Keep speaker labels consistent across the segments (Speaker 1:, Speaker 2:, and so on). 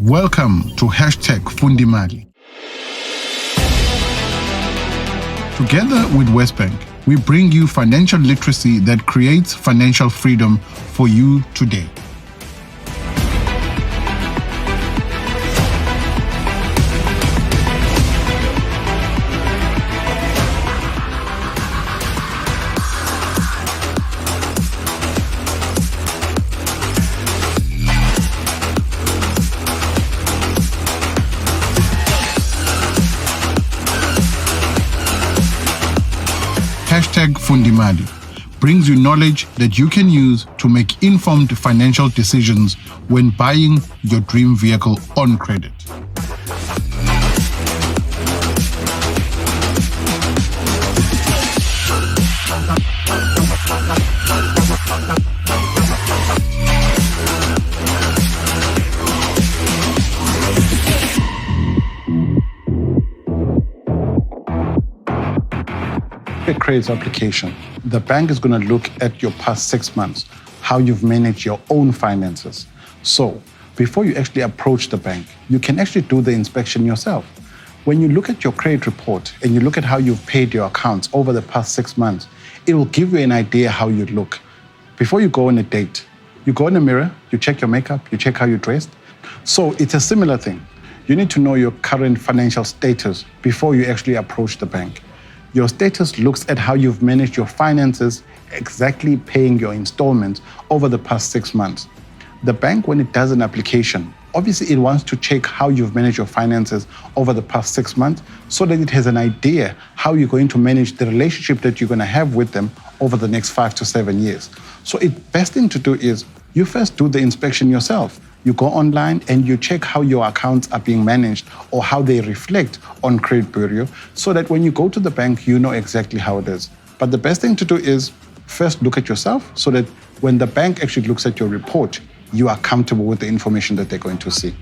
Speaker 1: Welcome to #Fundimali. Together with Westbank, we bring you financial literacy that creates financial freedom for you today. #Fundimali brings you knowledge that you can use to make informed financial decisions when buying your dream vehicle on credit. Credit application. The bank is going to look at your past 6 months, how you've managed your own finances. So before you actually approach the bank, you can actually do the inspection yourself. When you look at your credit report and you look at how you've paid your accounts over the past 6 months, it will give you an idea how you look. Before you go on a date, you go in the mirror, you check your makeup, you check how you're dressed. So it's a similar thing. You need to know your current financial status before you actually approach the bank. Your status looks at how you've managed your finances, exactly paying your installments over the past 6 months. The bank, when it does an application, obviously it wants to check how you've managed your finances over the past 6 months so that it has an idea how you're going to manage the relationship that you're going to have with them over the next 5 to 7 years. So the best thing to do is you first do the inspection yourself. You go online and you check how your accounts are being managed or how they reflect on Credit Bureau so that when you go to the bank, you know exactly how it is. But the best thing to do is first look at yourself so that when the bank actually looks at your report, you are comfortable with the information that they're going to see.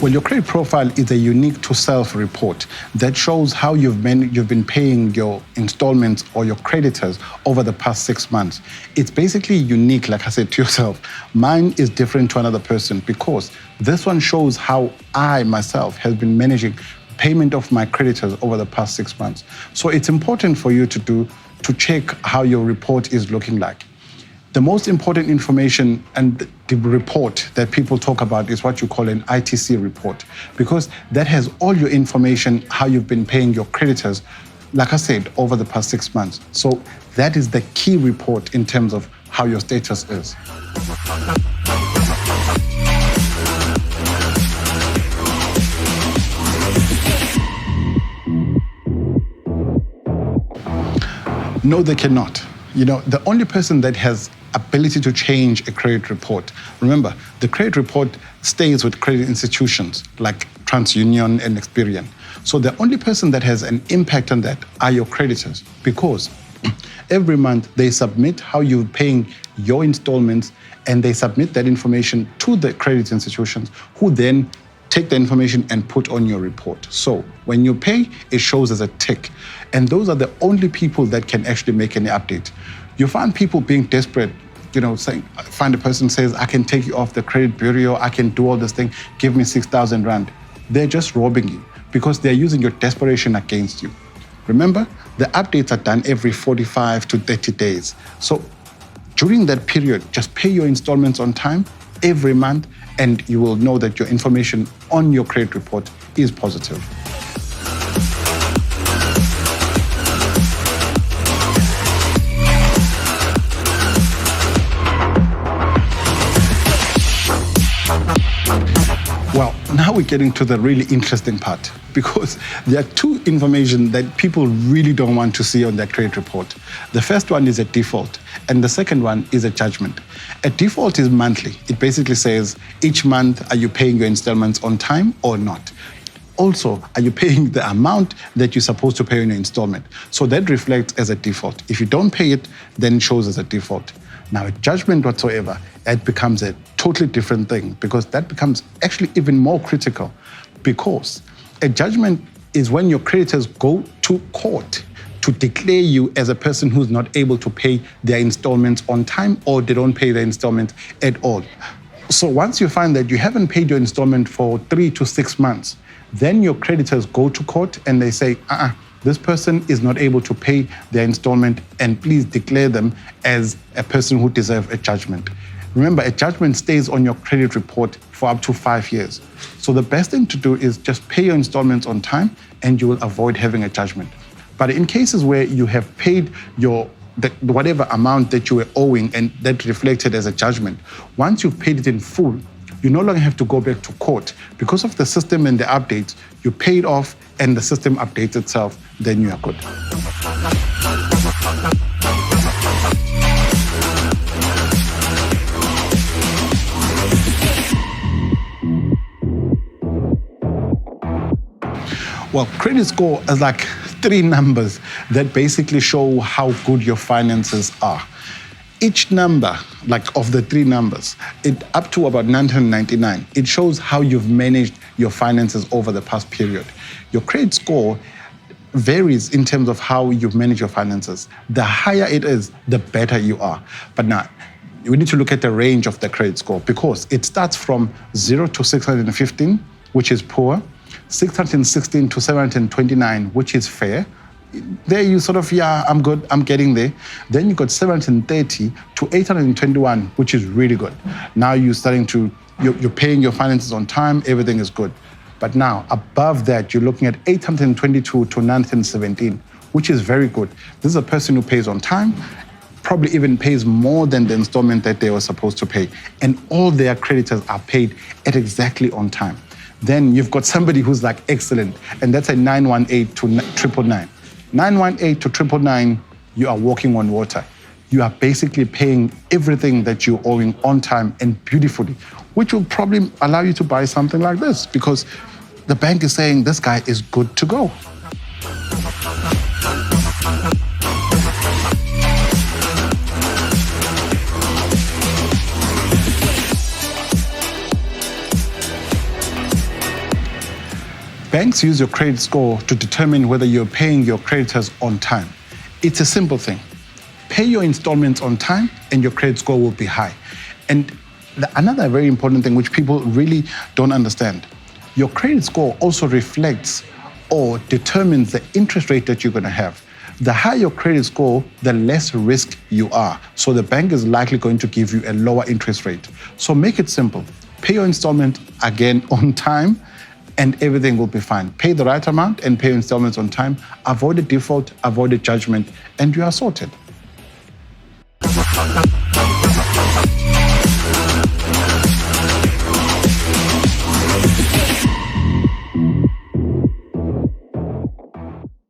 Speaker 1: Well, your credit profile is a unique to self report that shows how you've been paying your installments or your creditors over the past 6 months. It's basically unique, like I said, to yourself. Mine is different to another person because this one shows how I myself have been managing payment of my creditors over the past 6 months. So it's important for you to check how your report is looking like. The most important information and the report that people talk about is what you call an ITC report, because that has all your information, how you've been paying your creditors, like I said, over the past 6 months. So that is the key report in terms of how your status is. No, they cannot. You know, the only person that has ability to change a credit report, remember, the credit report stays with credit institutions like TransUnion and Experian. So the only person that has an impact on that are your creditors, because every month they submit how you're paying your installments and they submit that information to the credit institutions who then take the information and put on your report. So when you pay, it shows as a tick. And those are the only people that can actually make any update. You find people being desperate, find a person says, I can take you off the Credit Bureau, I can do all this thing, give me 6,000 Rand. They're just robbing you because they're using your desperation against you. Remember, the updates are done every 45 to 30 days. So during that period, just pay your installments on time every month, and you will know that your information on your credit report is positive. Well, now we're getting to the really interesting part, because there are two information that people really don't want to see on their credit report. The first one is a default, and the second one is a judgment. A default is monthly. It basically says each month, are you paying your installments on time or not? Also, are you paying the amount that you're supposed to pay on your installment? So that reflects as a default. If you don't pay it, then it shows as a default. Now, a judgment whatsoever, it becomes a totally different thing, because that becomes actually even more critical, because a judgment is when your creditors go to court to declare you as a person who's not able to pay their installments on time, or they don't pay their installments at all. So once you find that you haven't paid your installment for 3 to 6 months, then your creditors go to court and they say, this person is not able to pay their installment, and please declare them as a person who deserves a judgment. Remember, a judgment stays on your credit report for up to 5 years. So the best thing to do is just pay your installments on time and you will avoid having a judgment. But in cases where you have paid whatever amount that you were owing and that reflected as a judgment, once you've paid it in full, you no longer have to go back to court. Because of the system and the updates, you paid off and the system updates itself, then you are good. Well, credit score is like 3 numbers that basically show how good your finances are. Each number, like of the 3 numbers, up to about 999, it shows how you've managed your finances over the past period. Your credit score varies in terms of how you've managed your finances. The higher it is, the better you are. But now, we need to look at the range of the credit score, because it starts from 0 to 615, which is poor, 616 to 729, which is fair. There you sort of, I'm good, I'm getting there. Then you got 730 to 821, which is really good. Now you're paying your finances on time, everything is good. But now, above that, you're looking at 822 to 917, which is very good. This is a person who pays on time, probably even pays more than the installment that they were supposed to pay. And all their creditors are paid at exactly on time. Then you've got somebody who's like excellent, and that's a 918 to 999. 918 to 999, you are walking on water. You are basically paying everything that you're owing on time and beautifully, which will probably allow you to buy something like this, because the bank is saying this guy is good to go. Banks use your credit score to determine whether you're paying your creditors on time. It's a simple thing. Pay your installments on time and your credit score will be high. And another very important thing which people really don't understand, your credit score also reflects or determines the interest rate that you're going to have. The higher your credit score, the less risk you are. So the bank is likely going to give you a lower interest rate. So make it simple. Pay your installment again on time, and everything will be fine. Pay the right amount and pay your installments on time. Avoid a default, avoid a judgment, and you are sorted.